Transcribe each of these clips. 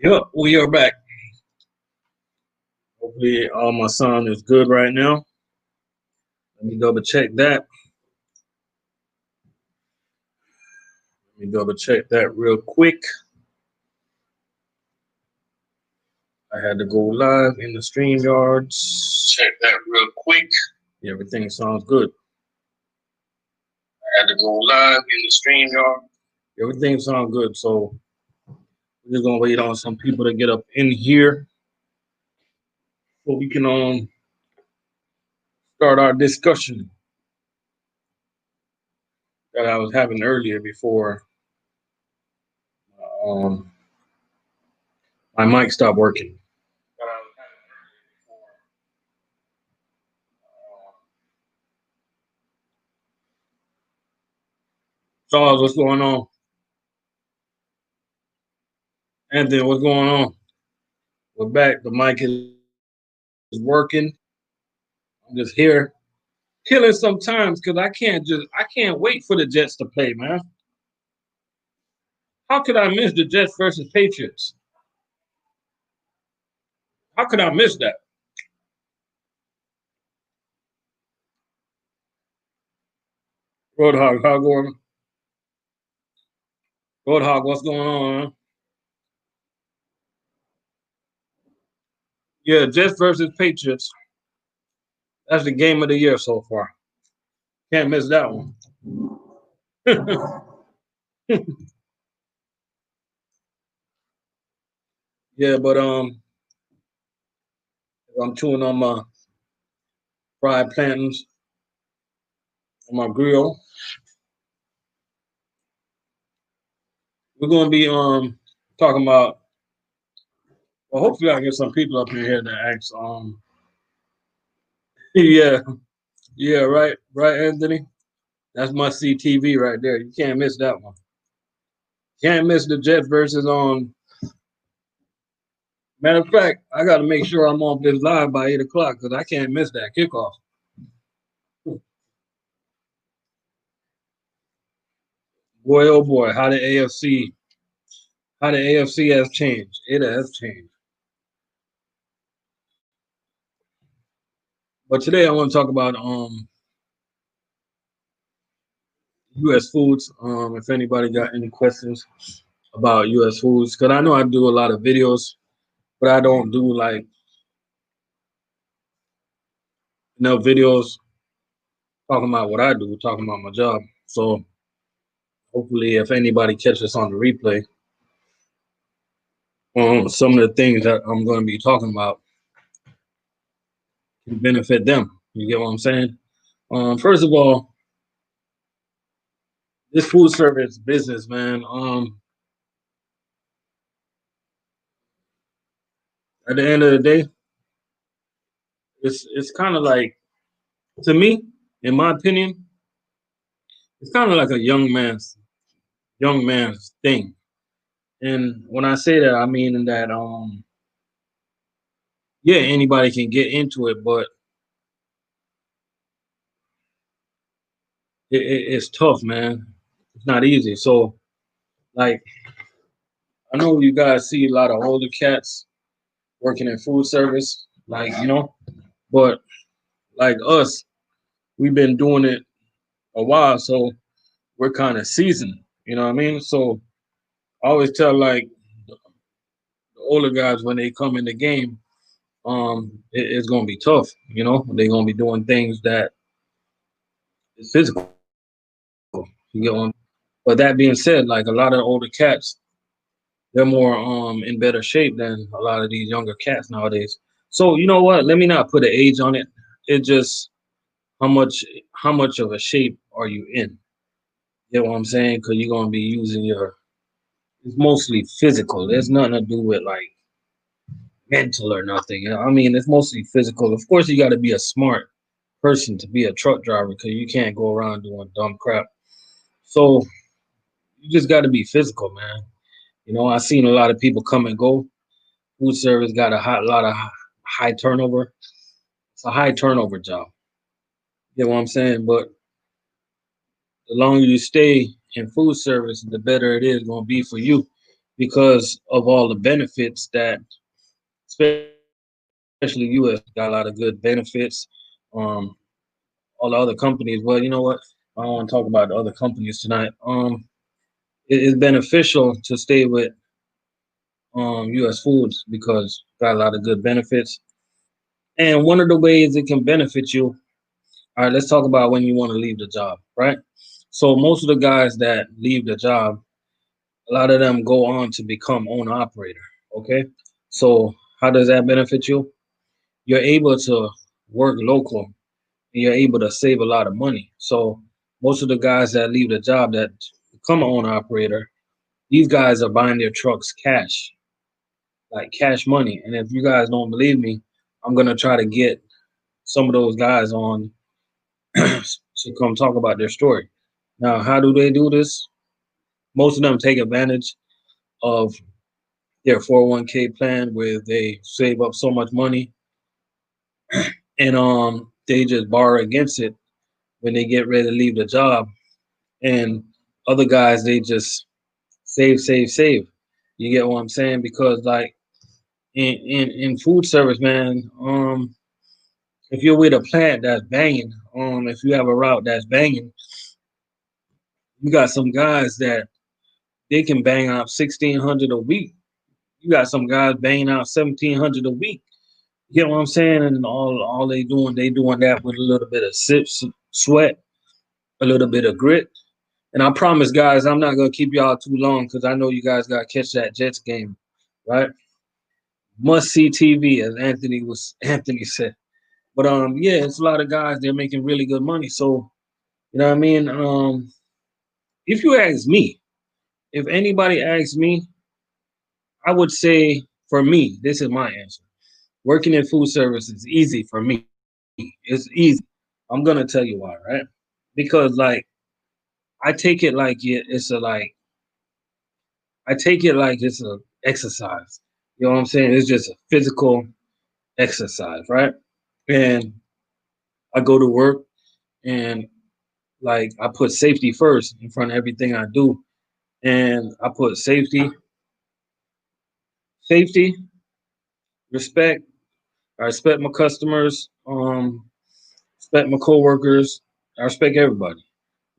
Yep, we are back. Hopefully, all my sound is good right now. Let me double check that. Let me double check that real quick. I had to go live in the StreamYards. Check that real quick. Everything sounds good. I had to go live in the StreamYard. Everything sounds good. So we're just gonna wait on some people to get up in here so we can start our discussion that I was having earlier before um my mic stopped working. Charles, what's going on? Anthony, what's going on? We're back. The mic is working. I'm just here killing sometimes because I can't wait for the Jets to play, man. How could I miss the Jets versus Patriots? How could I miss that? Roadhog, how going? Roadhog, what's going on? Man? Yeah, Jets versus Patriots. That's the game of the year so far. Can't miss that one. Yeah, but I'm chewing on my fried plantains on my grill. We're gonna be talking about. Well, hopefully I get some people up in here to ask. Yeah, yeah, right, Anthony. That's my CTV right there. You can't miss that one. Can't miss the Jets versus Matter of fact, I got to make sure I'm off this live by 8 o'clock because I can't miss that kickoff. Boy, oh boy, how the AFC has changed. It has changed. But today I want to talk about U.S. foods. If anybody got any questions about U.S. foods, because I know I do a lot of videos, but I don't do like videos talking about what I do, talking about my job. So hopefully, if anybody catches on the replay, some of the things that I'm going to be talking about can benefit them. You get what I'm saying? First of all, this food service business, man. At the end of the day, it's kind of like, to me, in my opinion, it's kind of like a young man's thing. And when I say that, I mean that yeah, anybody can get into it, but it's tough, man. It's not easy. So, like, I know you guys see a lot of older cats working in food service, like but like us, we've been doing it a while, so we're kind of seasoned. You know what I mean? So I always tell like the older guys when they come in the game, it's gonna be tough. They're gonna be doing things that is physical. You get one. But that being said, like a lot of the older cats, they're more in better shape than a lot of these younger cats nowadays. So you know what? Let me not put an age on it. It just how much how much of a shape are you in? You know what I'm saying? Because you're gonna be using your. It's mostly physical. There's nothing to do with like mental or nothing. I mean, it's mostly physical. Of course, you got to be a smart person to be a truck driver because you can't go around doing dumb crap. So you just got to be physical, man. I've seen a lot of people come and go. Food service got lot of high turnover. It's a high turnover job. You know what I'm saying? But the longer you stay in food service, the better it is going to be for you. because of all the benefits that, especially U.S. got a lot of good benefits. Um, all the other companies, well, you know what? I don't want to talk about the other companies tonight. It is beneficial to stay with U.S. Foods because got a lot of good benefits. And one of the ways it can benefit you, all right, let's talk about when you want to leave the job, right? So most of the guys that leave the job, a lot of them go on to become owner operator. Okay. So how does that benefit you? You're able to work local and you're able to save a lot of money. So most of the guys that leave the job that become an owner operator, these guys are buying their trucks cash, like cash money. And if you guys don't believe me, I'm gonna try to get some of those guys on to come talk about their story. Now, how do they do this? Most of them take advantage of their 401k plan where they save up so much money and they just borrow against it when they get ready to leave the job. And other guys they just save. You get what I'm saying? Because like in food service, man, if you're with a plant that's banging, if you have a route that's banging, you got some guys that they can bang out 1,600 a week. You got some guys banging out 1,700 a week. You get what I'm saying? And all they doing that with a little bit of sweat, a little bit of grit. And I promise, guys, I'm not gonna keep y'all too long because I know you guys gotta catch that Jets game, right? Must see TV, as Anthony said. But yeah, it's a lot of guys they're making really good money. So you know what I mean. If you ask me, if anybody asks me, I would say for me, this is my answer. Working in food service is easy for me. It's easy. I'm gonna tell you why, right? Because like I take it like it's a like I take it like it's a exercise. You know what I'm saying? It's just a physical exercise, right? And I go to work and like I put safety first in front of everything I do. And I put safety, respect. I respect my customers, respect my coworkers, I respect everybody,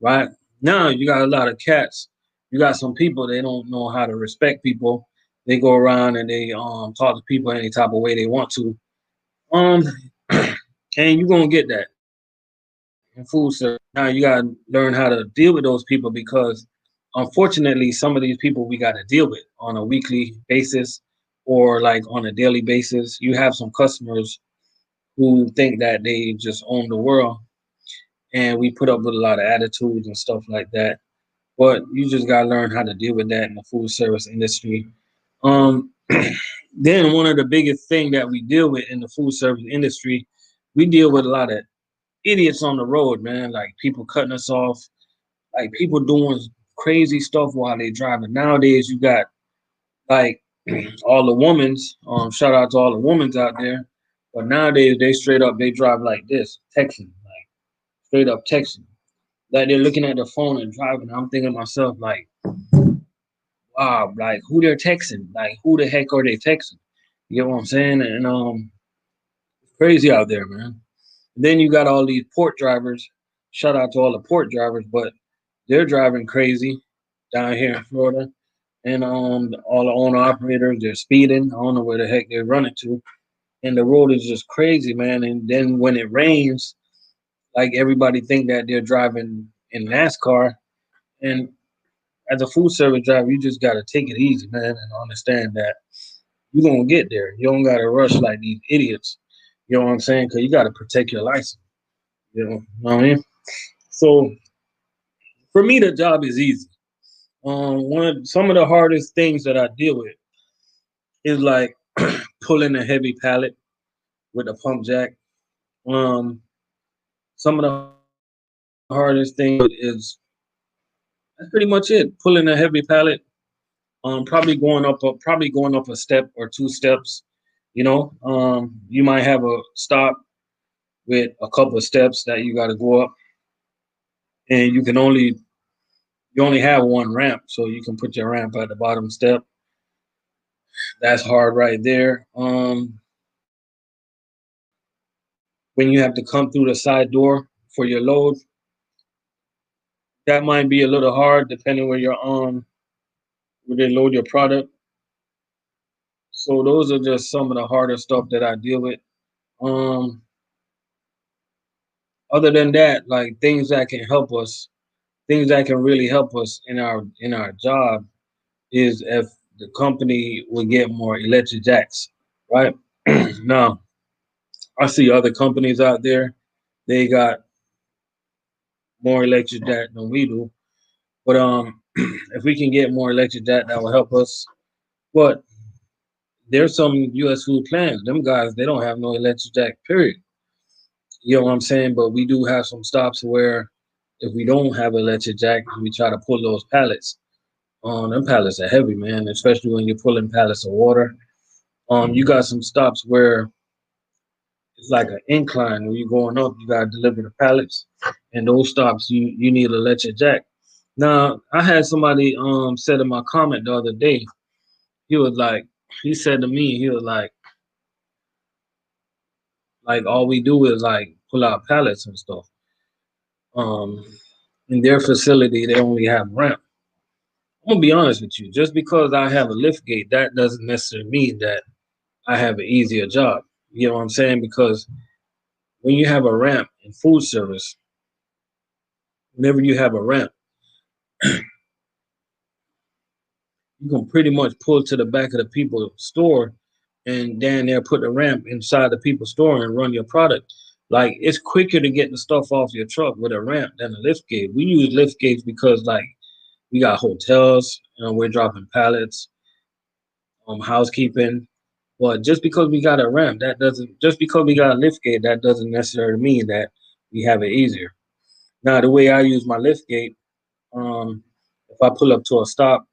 right? Now you got a lot of cats. You got some people they don't know how to respect people. They go around and they talk to people any type of way they want to. Um and you're gonna get that in food service. Now you gotta learn how to deal with those people because unfortunately some of these people we gotta deal with on a weekly basis or like on a daily basis. You have some customers who think that they just own the world and we put up with a lot of attitudes and stuff like that. But you just gotta learn how to deal with that in the food service industry. Um, then one of the biggest thing that we deal with in the food service industry, we deal with a lot of idiots on the road, man. Like people cutting us off, like people doing crazy stuff while they driving. Nowadays, you got like all the womans. Shout out to all the womans out there. But nowadays, they straight up they drive like this, texting, like straight up texting. Like they're looking at the phone and driving. I'm thinking to myself, like, wow, like who they're texting? Like who the heck are they texting? You get what I'm saying? And it's crazy out there, man. Then you got all these port drivers. Shout out to all the port drivers, but they're driving crazy down here in Florida. And all the owner operators, they're speeding. I don't know where the heck they're running to. And the road is just crazy, man. And then when it rains, like everybody think that they're driving in NASCAR. And as a food service driver, you just gotta take it easy, man, and understand that you're gonna get there. You don't gotta rush like these idiots. You know what I'm saying? Because you gotta protect your license. You know what I mean? So for me, the job is easy. Some of the hardest things that I deal with is like pulling a heavy pallet with a pump jack. Um, some of the hardest things I deal with is that's pretty much it. Pulling a heavy pallet. Probably going up a step or two steps. You know, you might have a stop with a couple of steps that you got to go up, and you only have one ramp, so you can put your ramp at the bottom step. That's hard right there. When you have to come through the side door for your load, that might be a little hard depending where you're where they load your product. So those are just some of the harder stuff that I deal with. Um, Other than that, like things that can help us, things that can really help us in our job is if the company would get more electric jacks, right? Now, I see other companies out there, they got more electric jack than we do. But if we can get more electric jack, that will help us. But there's some US food plants, them guys, they don't have no electric jack, period. You know what I'm saying? But we do have some stops where if we don't have electric jack, we try to pull those pallets. Them pallets are heavy, man, especially when you're pulling pallets of water. You got some stops where it's like an incline when you're going up, you gotta deliver the pallets. And those stops you need an electric jack. Now I had somebody said in my comment the other day, he was like, he said to me, he was like all we do is like pull out pallets and stuff. Um in their facility they only have ramp. I'm gonna be honest with you, just because I have a lift gate, that doesn't necessarily mean that I have an easier job. You know what I'm saying? Because when you have a ramp in food service, whenever you have a ramp, you can pretty much pull to the back of the people's store and then they'll put the ramp inside the people's store and run your product. Like it's quicker to get the stuff off your truck with a ramp than a lift gate. We use lift gates because like we got hotels, we're dropping pallets, housekeeping. But just because we got a ramp, that doesn't just because we got a lift gate, that doesn't necessarily mean that we have it easier. Now the way I use my lift gate, if I pull up to a stop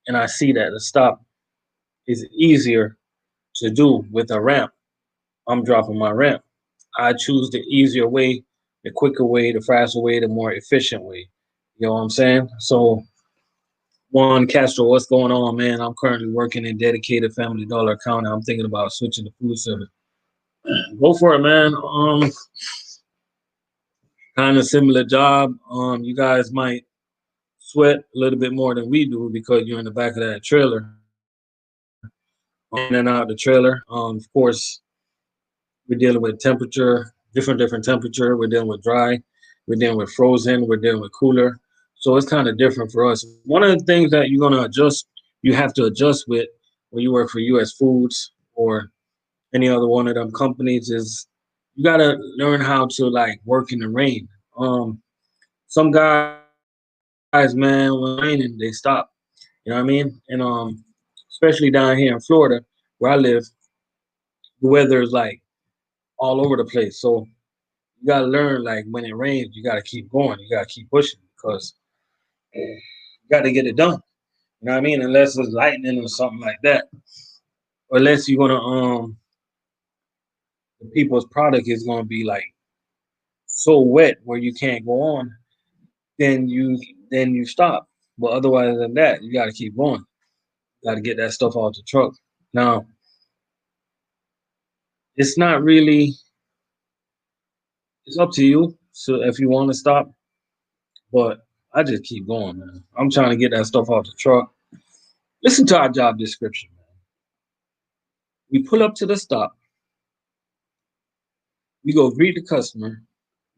and I see that the stop is easier to do with a ramp, I'm dropping my ramp. I choose the easier way, the quicker way, the faster way, the more efficient way. You know what I'm saying? So, Juan Castro, what's going on, man? I'm currently working in dedicated Family Dollar account. I'm thinking about switching to food service. Go for it, man. Kind of similar job. You guys might sweat a little bit more than we do because you're in the back of that trailer, in and out of the trailer. Of course, we're dealing with temperature, different temperature. We're dealing with dry. We're dealing with frozen. We're dealing with cooler. So it's kind of different for us. One of the things that you're gonna adjust, you have to adjust with when you work for U.S. Foods or any other one of them companies is you gotta learn how to like work in the rain. Some guys, man, when it's raining, they stop. You know what I mean? And especially down here in Florida, where I live, the weather is like all over the place. So you gotta learn like when it rains, you gotta keep going. You gotta keep pushing because you gotta get it done. You know what I mean? Unless it's lightning or something like that, or unless you're gonna the people's product is gonna be like so wet where you can't go on, then you stop. But otherwise than that, you gotta keep going. You gotta get that stuff off the truck. Now it's not really. It's up to you. So if you want to stop, but I just keep going, man. I'm trying to get that stuff off the truck. Listen to our job description, man. We pull up to the stop. We go greet the customer.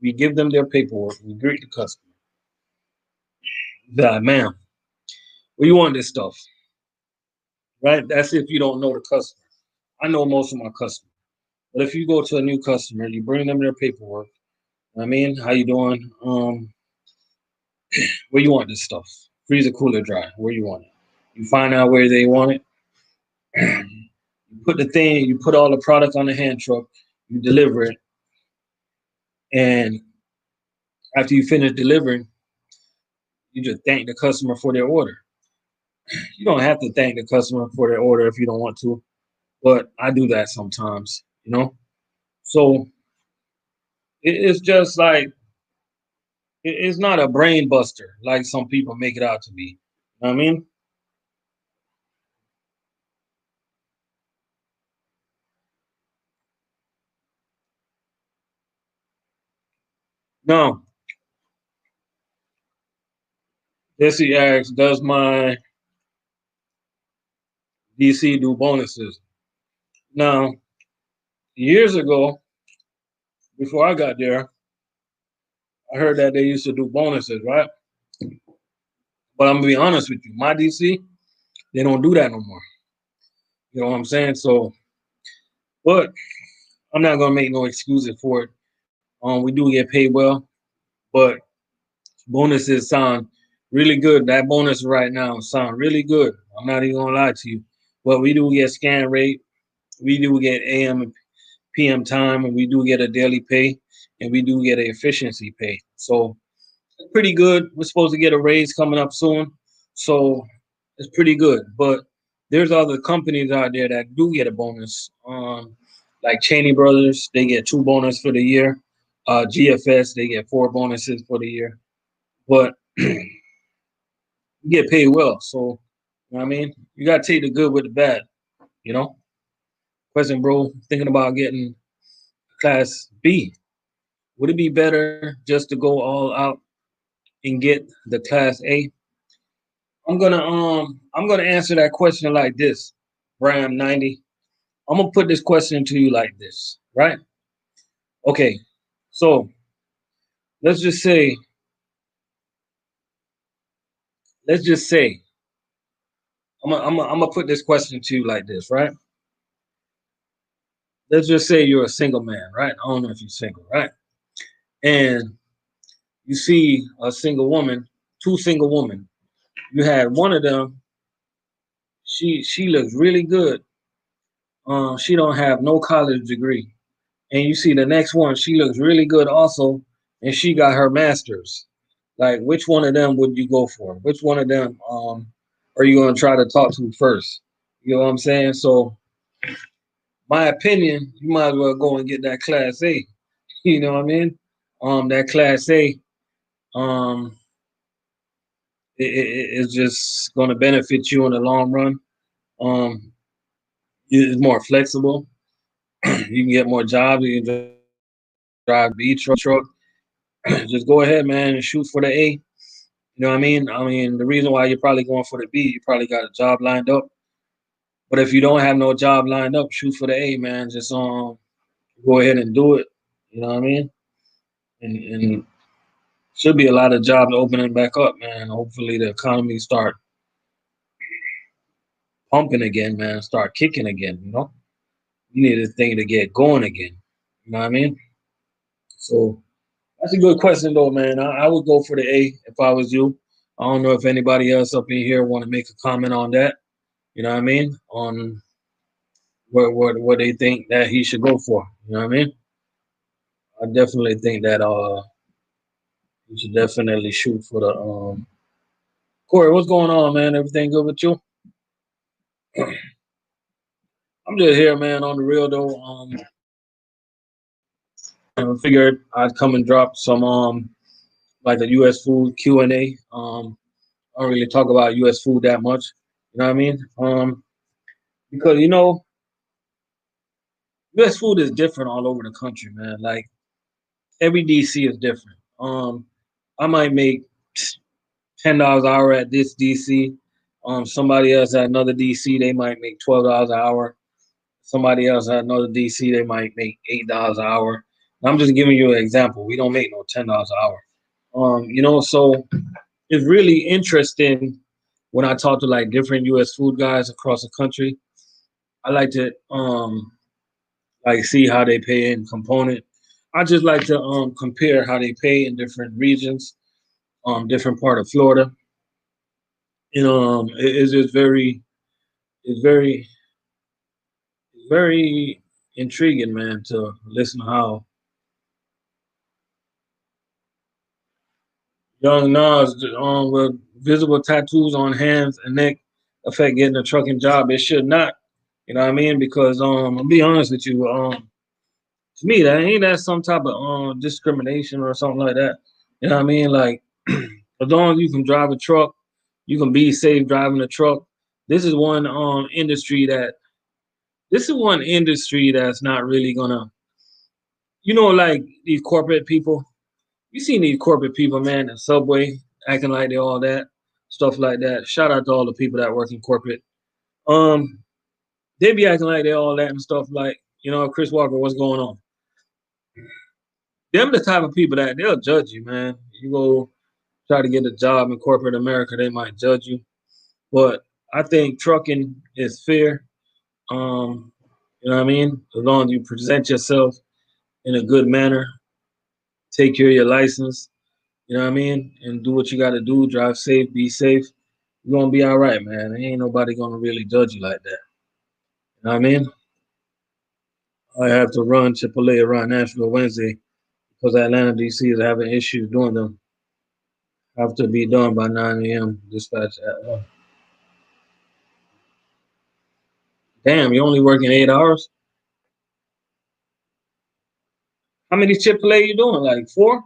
We give them their paperwork. We greet the customer. Be like, ma'am, where you want this stuff? Right? That's if you don't know the customer. I know most of my customers. But if you go to a new customer, you bring them their paperwork. I mean, how you doing? Where you want this stuff? Freezer, cooler, dry. Where you want it? You find out where they want it. You put the thing, you put all the product on the hand truck, you deliver it, and after you finish delivering, you just thank the customer for their order. You don't have to thank the customer for their order if you don't want to, but I do that sometimes, you know. So it's just like it's not a brain buster like some people make it out to be. You know what I mean? Now, Jesse asks, does my DC do bonuses? Now, years ago, before I got there, I heard that they used to do bonuses, right? But I'm gonna be honest with you, my DC, they don't do that no more. You know what I'm saying? So, but I'm not gonna make no excuses for it. We do get paid well, but bonuses sound really good. That bonus right now sound really good. I'm not even gonna lie to you. But we do get scan rate, we do get AM and PM time, and we do get a daily pay, and we do get an efficiency pay. So it's pretty good. We're supposed to get a raise coming up soon, so it's pretty good. But there's other companies out there that do get a bonus. Like Cheney Brothers, they get 2 bonus for the year. GFS, they get 4 bonuses for the year. But you get paid well, so you know what I mean. You gotta take the good with the bad. You know. Question, bro. Thinking about getting Class B. Would it be better just to go all out and get the Class A? I'm gonna answer that question like this, Bram 90. I'm gonna put this question to you like this, right? Okay, so let's just say, let's just say, I'm gonna put this question to you like this, right? Let's just say you're a single man, right? I don't know if you're single, right? And you see a single woman, 2 single women. You had one of them. She looks really good. She don't have no college degree. And you see the next one, she looks really good also, and she got her master's. Like, which one of them would you go for? Which one of them are you gonna try to talk to first? You know what I'm saying? So, my opinion, you might as well go and get that Class A. You know what I mean? That Class A, um, it's just gonna benefit you in the long run. Um, it's more flexible. You can get more jobs. You can drive B truck. Just go ahead, man, and shoot for the A. You know what I mean? I mean, the reason why you're probably going for the B, you probably got a job lined up. But if you don't have no job lined up, shoot for the A, man. Just go ahead and do it. You know what I mean? And should be a lot of jobs opening back up, man. Hopefully the economy start pumping again, man. Start kicking again. You know, you need this thing to get going again. You know what I mean? So that's a good question, though, man. I would go for the A if I was you. I don't know if anybody else up in here want to make a comment on that. You know what I mean? On what they think that he should go for. You know what I mean? I definitely think that you should definitely shoot for the Corey, what's going on, man? Everything good with you? I'm just here, man, on the real though. I figured I'd come and drop some like a US food Q&A. I don't really talk about US food that much. You know what I mean? Because US food is different all over the country, man. Like every DC is different. I might make $10 an hour at this DC. Somebody else at another DC, they might make $12 an hour. Somebody else at another DC, they might make $8 an hour. I'm just giving you an example. We don't make no $10 an hour. So it's really interesting when I talk to like different US food guys across the country. I like to like see how they pay in component. I just like to compare how they pay in different regions, different part of Florida. It's just it's very, very intriguing, man, to listen to how young Nas with visible tattoos on hands and neck affect getting a trucking job. It should not, you know what I mean? Because I'll be honest with you, to me that ain't that some type of discrimination or something like that. You know what I mean? Like as long as you can drive a truck, you can be safe driving a truck. This is one industry that this is one industry that's not really gonna, like these corporate people. You seen these corporate people, man, in Subway acting like they all that, stuff like that. Shout out to all the people that work in corporate. Um, they be acting like they all that and stuff like, Chris Walker, what's going on? Them the type of people that they'll judge you, man. You go try to get a job in corporate America, they might judge you. But I think trucking is fair. You know what I mean? As long as you present yourself in a good manner, take care of your license, you know what I mean? And do what you got to do, drive safe, be safe. You're going to be all right, man. Ain't nobody going to really judge you like that. You know what I mean? I have to run AAA around Nashville Wednesday because Atlanta, D.C. is having issues doing them. Have to be done by 9 a.m. Dispatch at Damn, you're only working 8 hours? How many AAA you doing? Like four?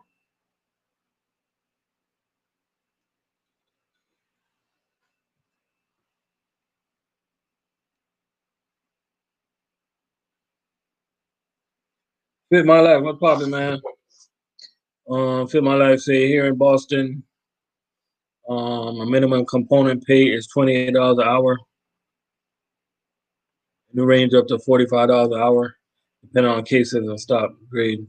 Fit my life. What's poppin', man? Fit my life. Say here in Boston, a minimum component pay is $28 an hour. New range up to $45 an hour, depending on cases and stop grade.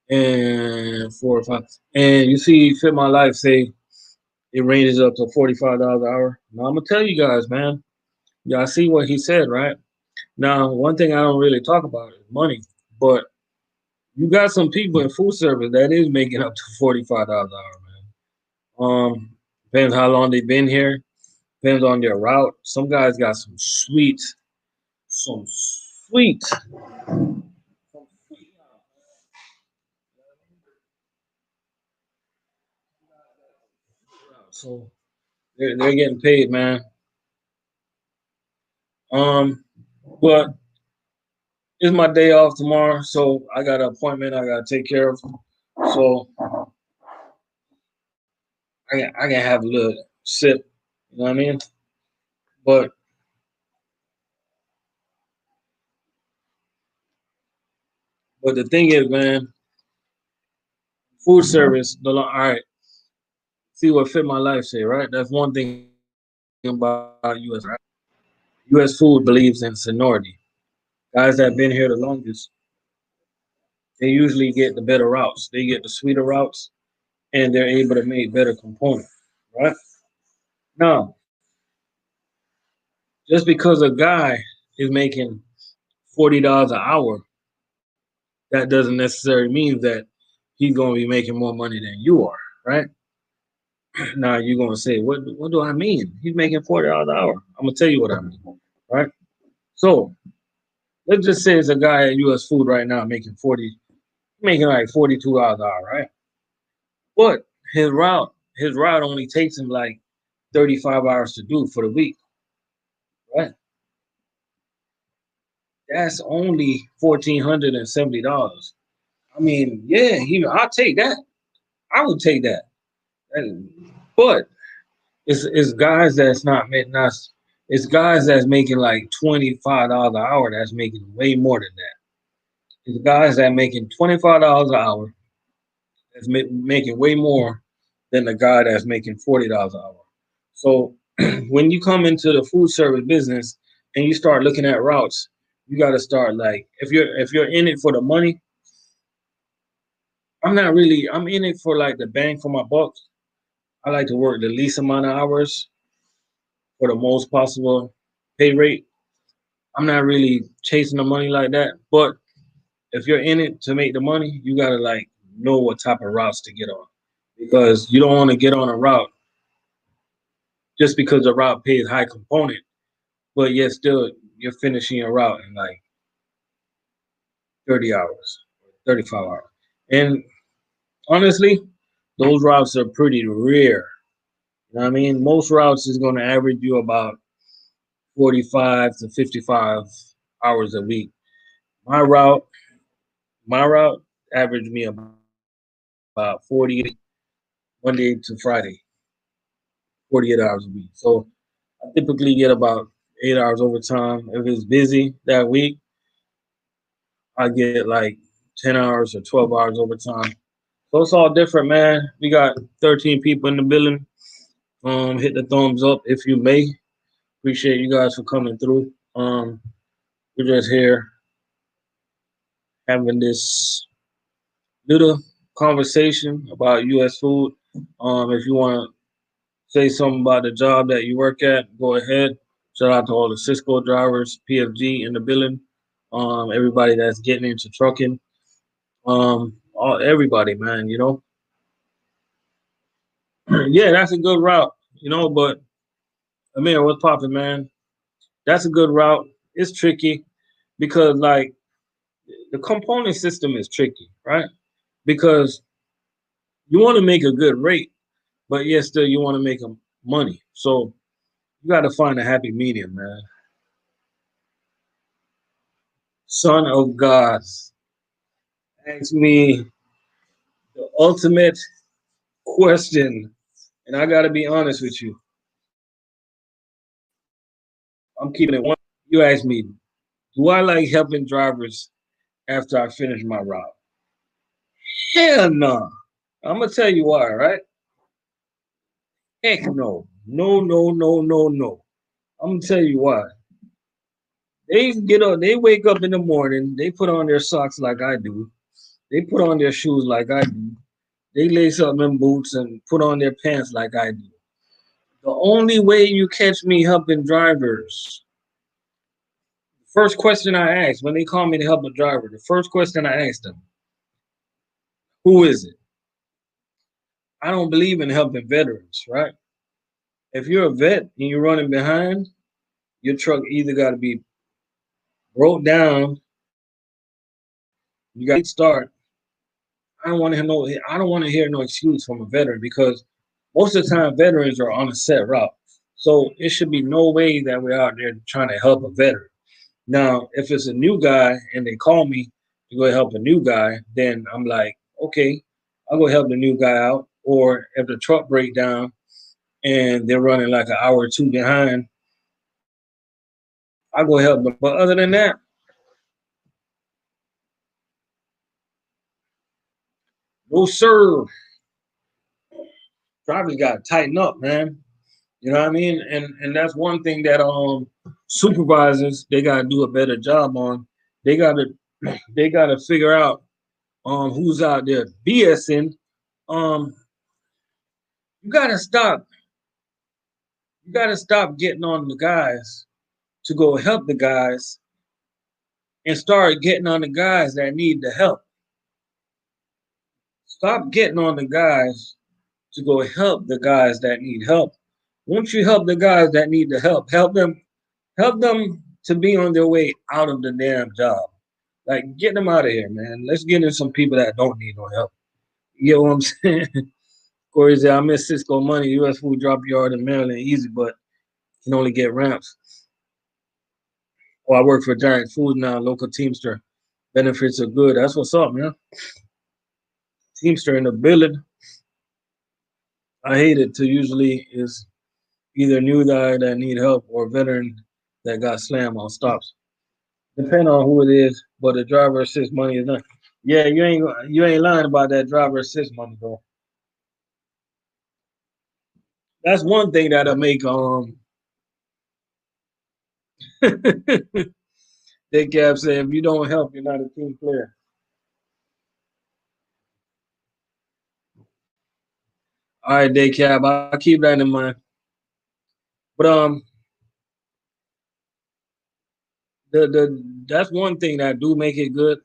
And 4 or 5. And you see, Fit My Life say it ranges up to $45 an hour. Now I'm gonna tell you guys, man. Y'all see what he said, right? Now, one thing I don't really talk about is money, but you got some people in food service that is making up to $45 an hour, man. Depends how long they've been here. Depends on their route. Some guys got some sweet. So they're getting paid, man. Um, but it's my day off tomorrow, so I got an appointment I gotta take care of. So I can have a little sip, you know what I mean? But the thing is, man, food service. All right, see what Fit My Life say, right? That's one thing about U.S. Right? U.S. food believes in seniority. Guys that have been here the longest, they usually get the better routes. They get the sweeter routes, and they're able to make better components, right? Now, just because a guy is making $40 an hour, that doesn't necessarily mean that he's going to be making more money than you are, right? Now you're going to say, what do I mean? He's making $40 an hour. I'm going to tell you what I mean, right? So let's just say it's a guy at U.S. Food right now making like $42 an hour, right? But his route only takes him like 35 hours to do for the week, right? That's only $1,470. I mean, yeah, I'll take that. I would take that. But it's guys that's not making us. It's guys that's making like $25 an hour. That's making way more than that. It's guys that making $25 an hour. That's making way more than the guy that's making $40 an hour. So when you come into the food service business and you start looking at routes, you got to start like if you're in it for the money. I'm not really. I'm in it for like the bang for my buck. I like to work the least amount of hours for the most possible pay rate. I'm not really chasing the money like that. But if you're in it to make the money, you gotta like know what type of routes to get on. Because you don't want to get on a route just because the route pays high component, but yet still you're finishing your route in like 30 hours, 35 hours. And honestly, those routes are pretty rare. You know what I mean? Most routes is gonna average you about 45 to 55 hours a week. My route, my route averaged me about 40 Monday to Friday, 48 hours a week. So I typically get about 8 hours overtime. If it's busy that week, I get like 10 hours or 12 hours overtime. So it's all different, man. We got 13 people in the building. Hit the thumbs up if you may. Appreciate you guys for coming through. We're just here having this little conversation about U.S. food. If you want to say something about the job that you work at, go ahead. Shout out to all the Cisco drivers, PFG in the building. Everybody that's getting into trucking. Everybody, man. Yeah, that's a good route. But Amir, what's popping, man? That's a good route. It's tricky because like the component system is tricky, right? Because you want to make a good rate, but yet still you want to make money. So you got to find a happy medium, man. Son of God, ask me the ultimate question, and I got to be honest with you. I'm keeping it one. You ask me, do I like helping drivers after I finish my route? Hell no. I'm gonna tell you why, right? Heck no. No, no, no, no, no. I'm gonna tell you why. They get up, they wake up in the morning, they put on their socks like I do, they put on their shoes like I do, they lace up them boots and put on their pants like I do. The only way you catch me helping drivers, first question I ask when they call me to help a driver, the first question I ask them, who is it? I don't believe in helping veterans, right? If you're a vet and you're running behind, your truck either got to be broke down, you got to start. I don't want to hear no excuse from a veteran because most of the time veterans are on a set route. So it should be no way that we're out there trying to help a veteran. Now, if it's a new guy and they call me to go help a new guy, then I'm like, okay, I'll go help the new guy out. Or if the truck break down and they're running like an hour or two behind, I'll go help them. But other than that, no sir. Drivers got to tighten up, man. You know what I mean? And that's one thing that supervisors they gotta do a better job on. They gotta they gotta figure out who's out there BSing. Um you gotta stop getting on the guys to go help the guys and start getting on the guys that need the help. Stop getting on the guys to go help the guys that need help. Once you help the guys that need the help them to be on their way out of the damn job. Like, get them out of here, man. Let's get in some people that don't need no help. You know what I'm saying? Corey said, I miss Cisco money. U.S. food drop yard in Maryland easy, but can only get ramps. Oh, I work for Giant Food now, local Teamster. Benefits are good. That's what's up, man. Teamster in the building. I hate it to usually is either new guy that need help or veteran that got slammed on stops. Depending on who it is, but the driver assist money is not. Yeah, you ain't lying about that driver assist money though. That's one thing that'll make they kept saying if you don't help, you're not a team player. All right, day cab, I'll keep that in mind. But the that's one thing that do make it good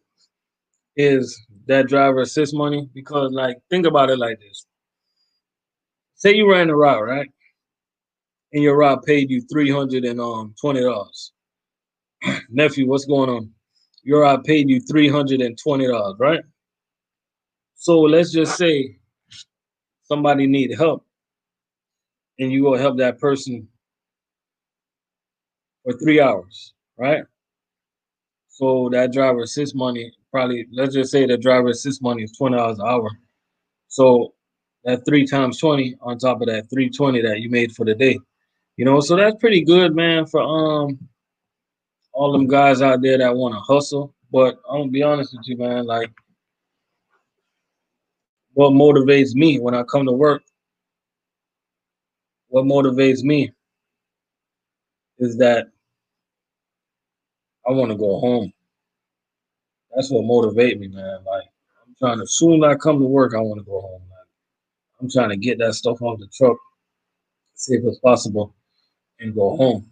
is that driver assist money because like think about it like this. Say you ran a route, right? And your route paid you $320. Nephew, what's going on? Your route paid you $320, right? So let's just say somebody need help and you go help that person for 3 hours, right? So that driver assist money probably let's just say the driver assist money is $20 an hour. So that three times 20 on top of that 320 that you made for the day. So that's pretty good, man, for all them guys out there that want to hustle. But I'm gonna be honest with you, man, like what motivates me when I come to work, what motivates me is that I want to go home. That's what motivates me, man. Like I'm trying to, as soon as I come to work, I want to go home, man. I'm trying to get that stuff off the truck, see if it's possible, and go home.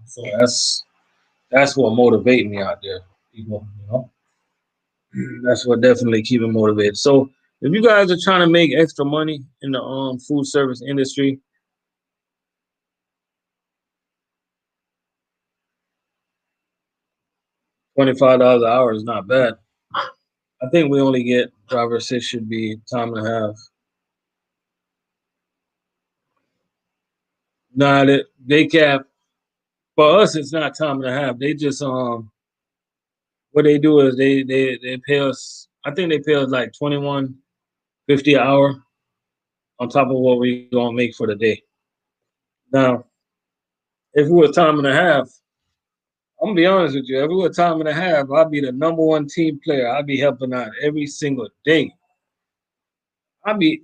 So that's what motivates me out there, people. That's what definitely keep me motivated. So if you guys are trying to make extra money in the food service industry, $25 an hour is not bad. I think we only get driver assist should be time and a half. Nah, they cap for us. It's not time and a half. They just what they do is they pay us. I think they pay us like 21.50 an hour on top of what we gonna make for the day. Now, if it was time and a half, I'm gonna be honest with you. If it was time and a half, I'd be the number one team player. I'd be helping out every single day. I'd be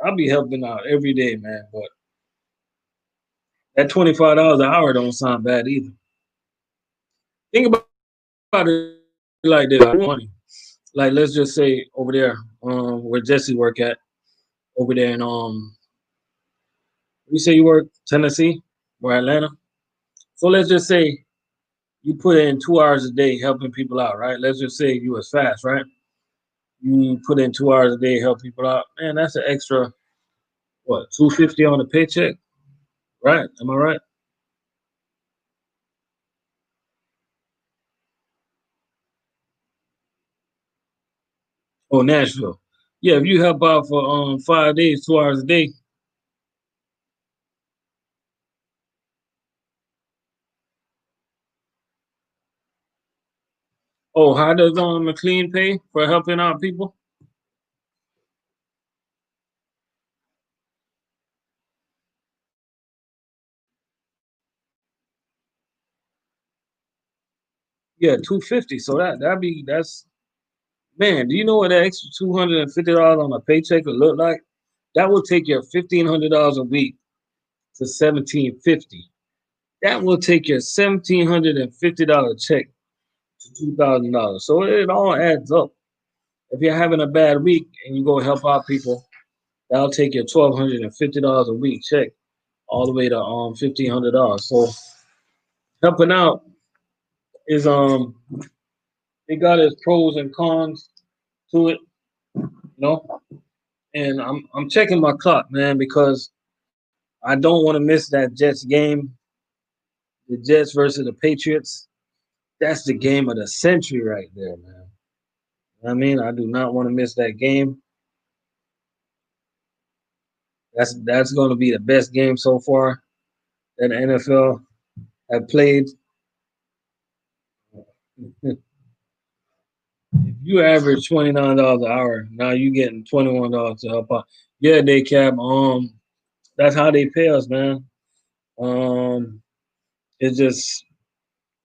I'd be helping out every day, man. But that $25 an hour don't sound bad either. Think about it like this: money. Like let's just say over there, where Jesse work at, over there in you say you work Tennessee or Atlanta. So let's just say you put in 2 hours a day helping people out, right? Let's just say you was fast, right? You put in 2 hours a day help people out. Man, that's an extra what, 250 on the paycheck, right? Am I right? Oh, Nashville. Yeah, if you help out for 5 days, 2 hours a day. Oh, how does McLean pay for helping out people? Yeah, 250. So that's man. Do you know what that extra $250 on a paycheck would look like? That will take your $1,500 a week to 1,750. That will take your $1,750 check to $2,000. So it all adds up. If you're having a bad week and you go help out people, that'll take your $1,250 a week check all the way to $1,500. So helping out is it got its pros and cons to it, you know. And I'm checking my clock, man, because I don't want to miss that Jets game, the Jets versus the Patriots. That's the game of the century right there, man. I mean, I do not want to miss that game. That's going to be the best game so far that the NFL have played. If you average $29 an hour, now you getting $21 to help out. Yeah, day cab. That's how they pay us, man. Um, it's just,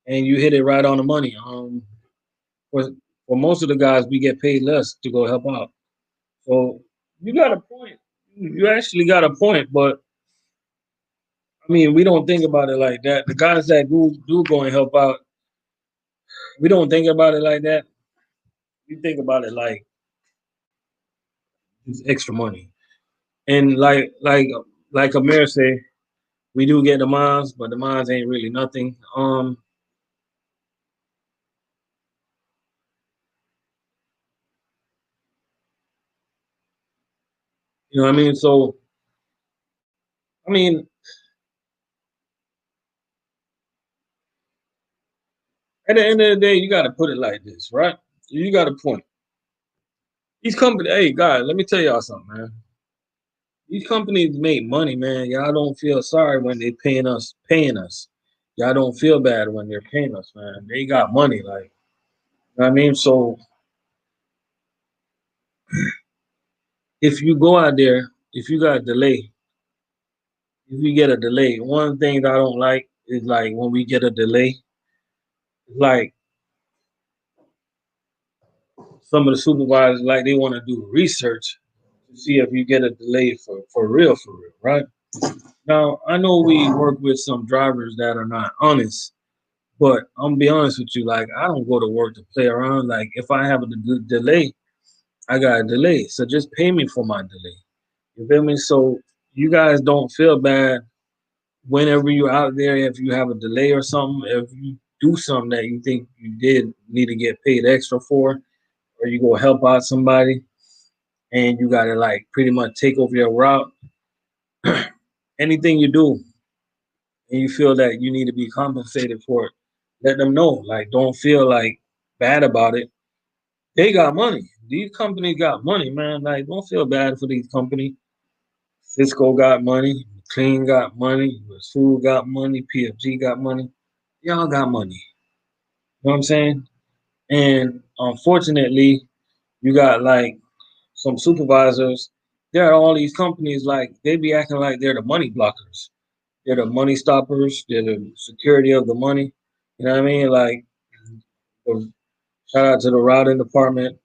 and you hit it right on the money. For for most of the guys, we get paid less to go help out. So you got a point. You actually got a point, but I mean, we don't think about it like that. The guys that do go and help out, we don't think about it like that. We think about it like it's extra money. And like Amir say, we do get the miles, but the miles ain't really nothing. You know what I mean? So I mean, at the end of the day, you got to put it like this, right? You got a point. These companies, hey guys, let me tell y'all something, man. These companies make money, man. Y'all don't feel sorry when they paying us. Y'all don't feel bad when they're paying us, man. They got money, like you know what I mean. So if you go out there, if you got a delay, if you get a delay, one thing that I don't like is like when we get a delay, like some of the supervisors like they want to do research to see if you get a delay for real, right? Now, I know we work with some drivers that are not honest, but I'm gonna be honest with you, like I don't go to work to play around. Like if I have a delay, I got a delay. So just pay me for my delay. You feel me? So you guys don't feel bad whenever you're out there if you have a delay or something, if you do something that you think you did need to get paid extra for, or you go help out somebody and you gotta like pretty much take over your route. Anything you do and you feel that you need to be compensated for it, let them know. Like don't feel like bad about it. They got money. These companies got money, man. Like don't feel bad for these companies. Cisco got money, Clean got money, Food got money, PFG got money. Y'all got money. You know what I'm saying? And unfortunately, you got like some supervisors. There are all these companies like they be acting like they're the money blockers. They're the money stoppers. They're the security of the money. You know what I mean? Like, shout out to the routing department.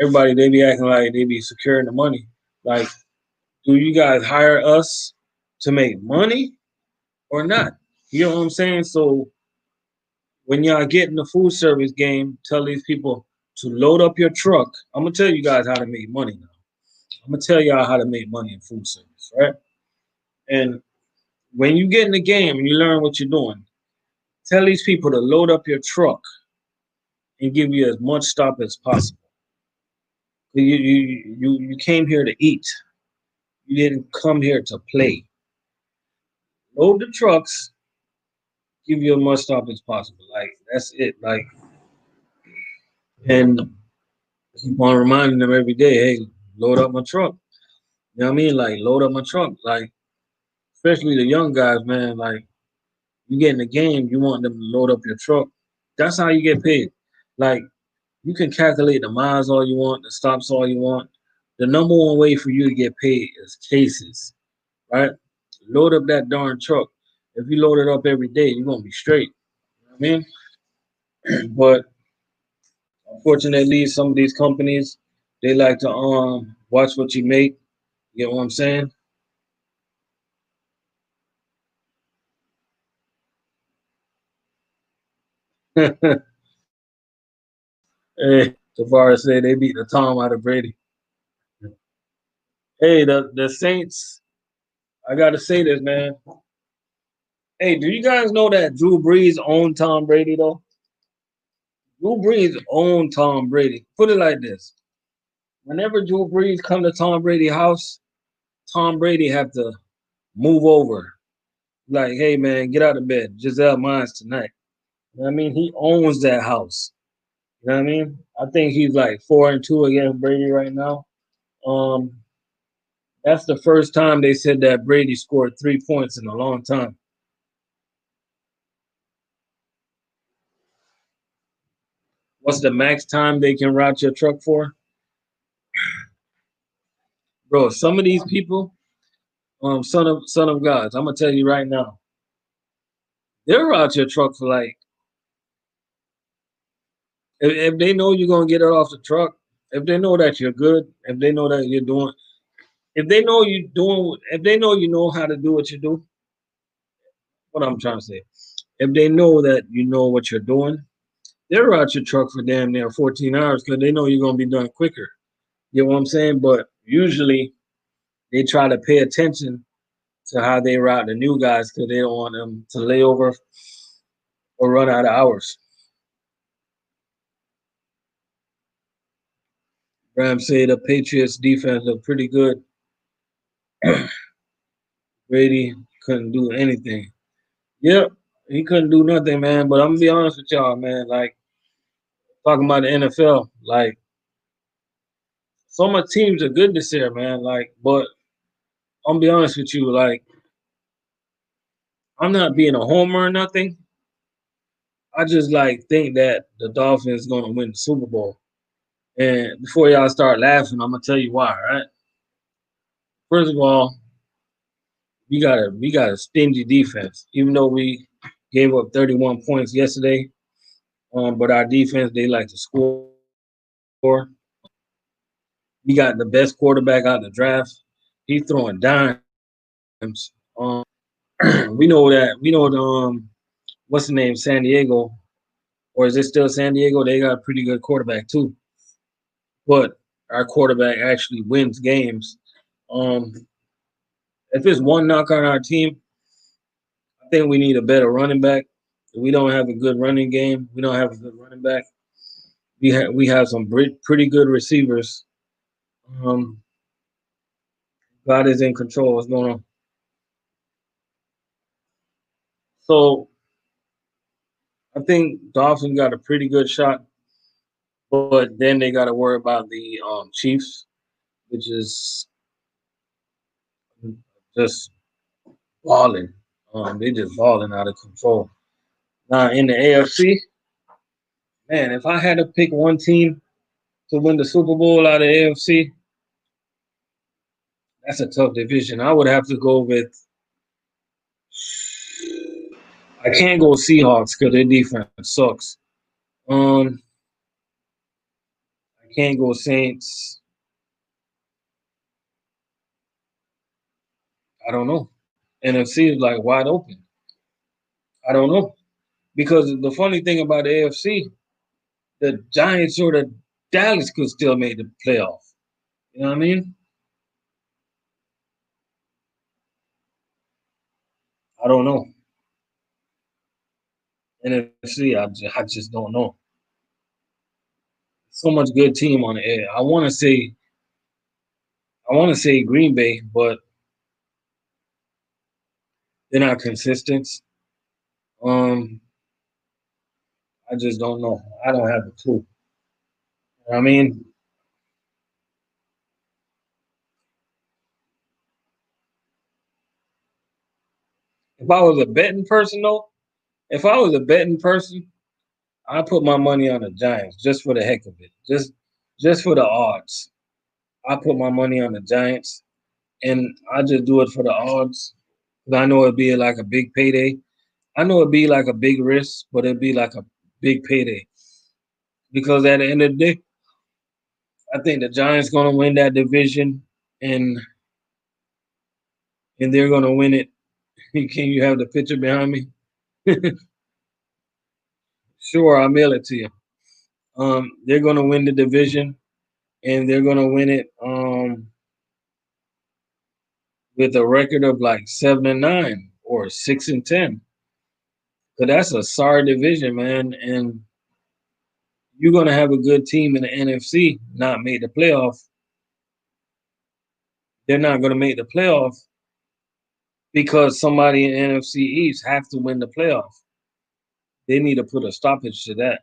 Everybody they be acting like they be securing the money. Like, do you guys hire us to make money or not? You know what I'm saying? So when y'all get in the food service game, tell these people to load up your truck. I'm gonna tell you guys how to make money now. I'm gonna tell y'all how to make money in food service, right? And when you get in the game and you learn what you're doing, tell these people to load up your truck and give you as much stop as possible. You came here to eat. You didn't come here to play. Load the trucks, give you as much stop as possible. Like that's it. Like and keep on reminding them every day, hey, load up my truck. You know what I mean? Like load up my truck. Like especially the young guys, man. Like you get in the game, you want them to load up your truck. That's how you get paid. Like you can calculate the miles all you want, the stops all you want. The number one way for you to get paid is cases, right? Load up that darn truck. If you load it up every day, you're gonna be straight. You know what I mean? But unfortunately, some of these companies they like to watch what you make. You get what I'm saying? Hey, Tavares said they beat the Tom out of Brady. Hey, the Saints. I gotta say this, man. Hey, do you guys know that Drew Brees owned Tom Brady though? Drew Brees owned Tom Brady. Put it like this: whenever Drew Brees come to Tom Brady house, Tom Brady have to move over. Like, hey man, get out of bed. Giselle mine's tonight. You know what I mean? He owns that house. You know what I mean? I think he's like 4-2 against Brady right now. Um, that's the first time they said that Brady scored 3 points in a long time. What's the max time they can route your truck for? Bro, some of these people, son of gods, I'm gonna tell you right now, they'll route your truck for like if they know you're gonna get it off the truck, if they know that you're good, if they know that you're doing, if they know you know how to do what you do, what I'm trying to say, if they know that you know what you're doing, they'll route your truck for damn near 14 hours because they know you're gonna be done quicker. You know what I'm saying? But usually they try to pay attention to how they route the new guys because they don't want them to lay over or run out of hours. Ram said the Patriots defense looked pretty good. Brady couldn't do anything. Yep, he couldn't do nothing, man. But I'm gonna be honest with y'all, man. Like talking about the NFL, like some of the teams are good this year, man. Like, but I'm gonna be honest with you, like I'm not being a homer or nothing. I just like think that the Dolphins gonna win the Super Bowl. And before y'all start laughing, I'm gonna tell you why, right? First of all, we got a stingy defense. Even though we gave up 31 points yesterday, but our defense they like to score. He got the best quarterback out of the draft. He's throwing dimes. We know that. We know what's the name? San Diego, or is it still San Diego? They got a pretty good quarterback too. But our quarterback actually wins games. Um, if it's one knock on our team, I think we need a better running back. We don't have a good running game. We don't have a good running back. We have some pretty good receivers. Um, God is in control. What's going on? So I think Dolphins got a pretty good shot, but then they got to worry about the Chiefs, which is just balling. They just balling out of control. Now in the AFC, man, if I had to pick one team to win the Super Bowl out of AFC, that's a tough division. I would have to go with. I can't go Seahawks because their defense sucks. Um, I can't go Saints. I don't know. NFC is like wide open. I don't know because the funny thing about the AFC, the Giants or the Dallas could still make the playoff. You know what I mean? I don't know. NFC, I just don't know. So much good team on the air. I want to say Green Bay, but they're not consistent. Um, I just don't know. I don't have a clue. I mean, if I was a betting person though, if I was a betting person, I put my money on the Giants just for the heck of it. Just for the odds. I put my money on the Giants and I just do it for the odds. 'Cause I know it'd be like a big payday. I know it'd be like a big risk, but it'd be like a big payday. Because at the end of the day, I think the Giants gonna win that division and they're gonna win it. Can you have the picture behind me? Sure, I'll mail it to you. They're gonna win the division and they're gonna win it with a record of like 7-9 or 6-10. Cause that's a sorry division, man. And you're gonna have a good team in the NFC not make the playoff. They're not gonna make the playoff because somebody in NFC East have to win the playoff. They need to put a stoppage to that.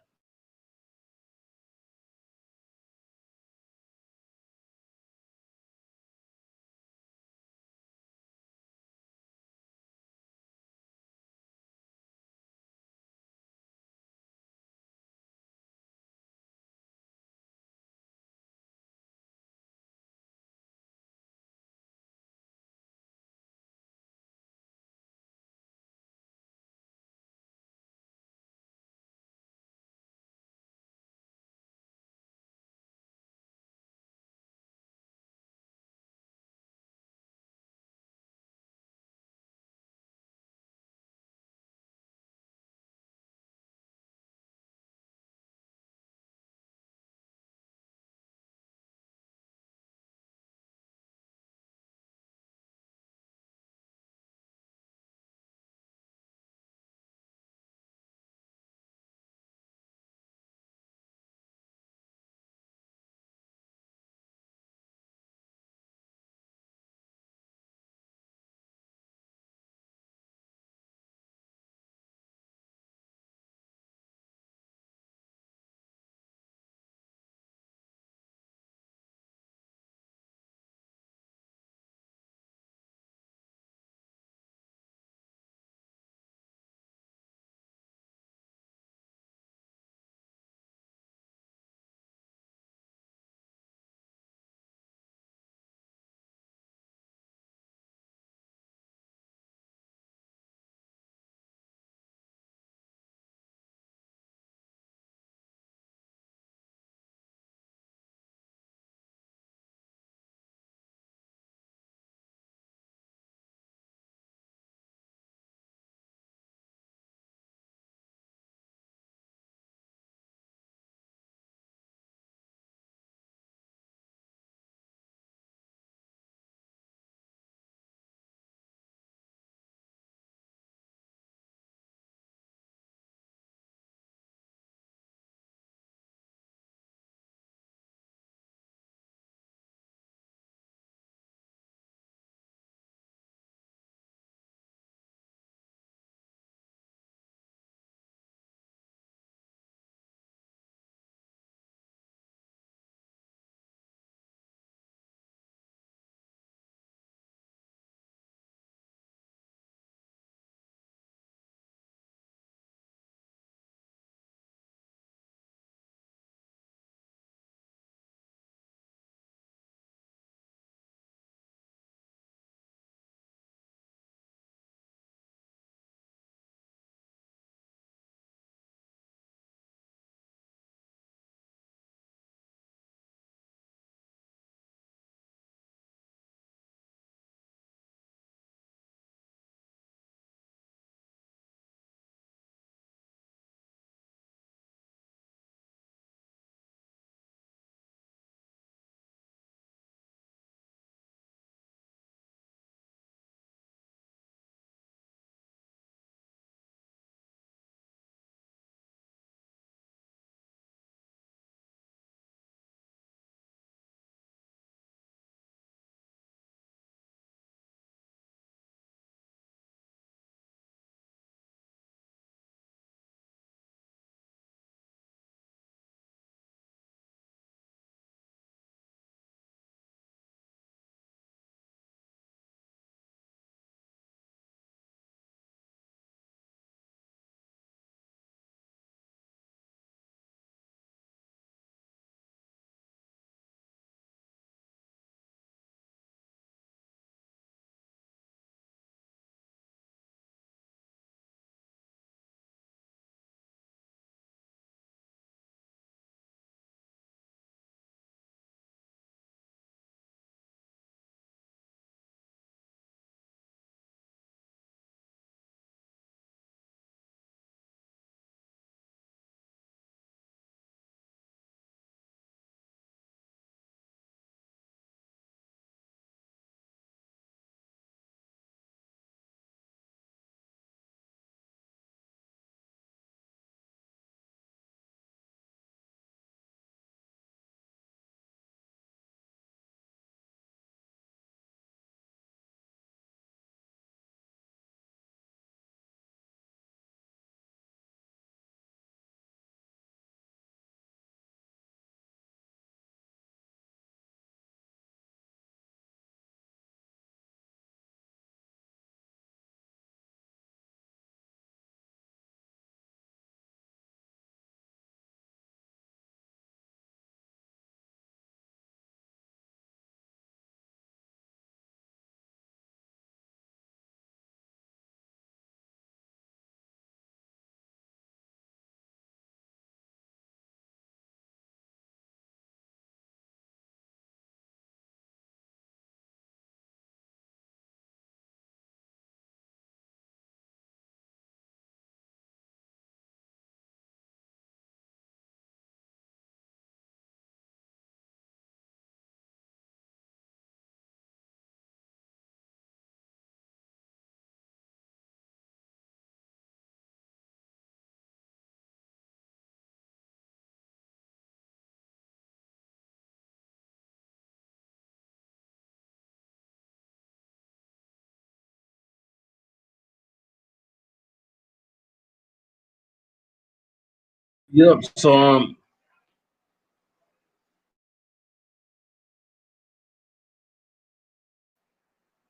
Yep. So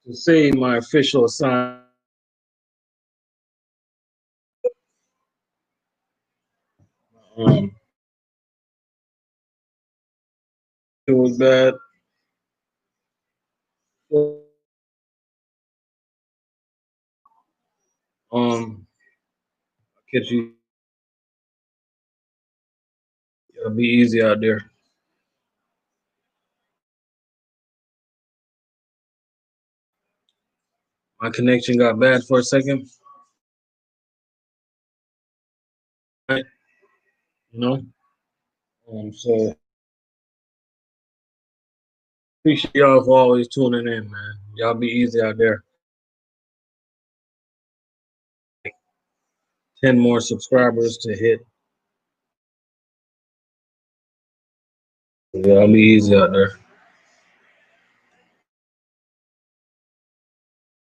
to say my official assignment, um, it was bad. Catch you. It'll be easy out there. My connection got bad for a second. Right? You know. So appreciate y'all for always tuning in, man. Y'all be easy out there. 10 more subscribers to hit. Y'all be easy out there.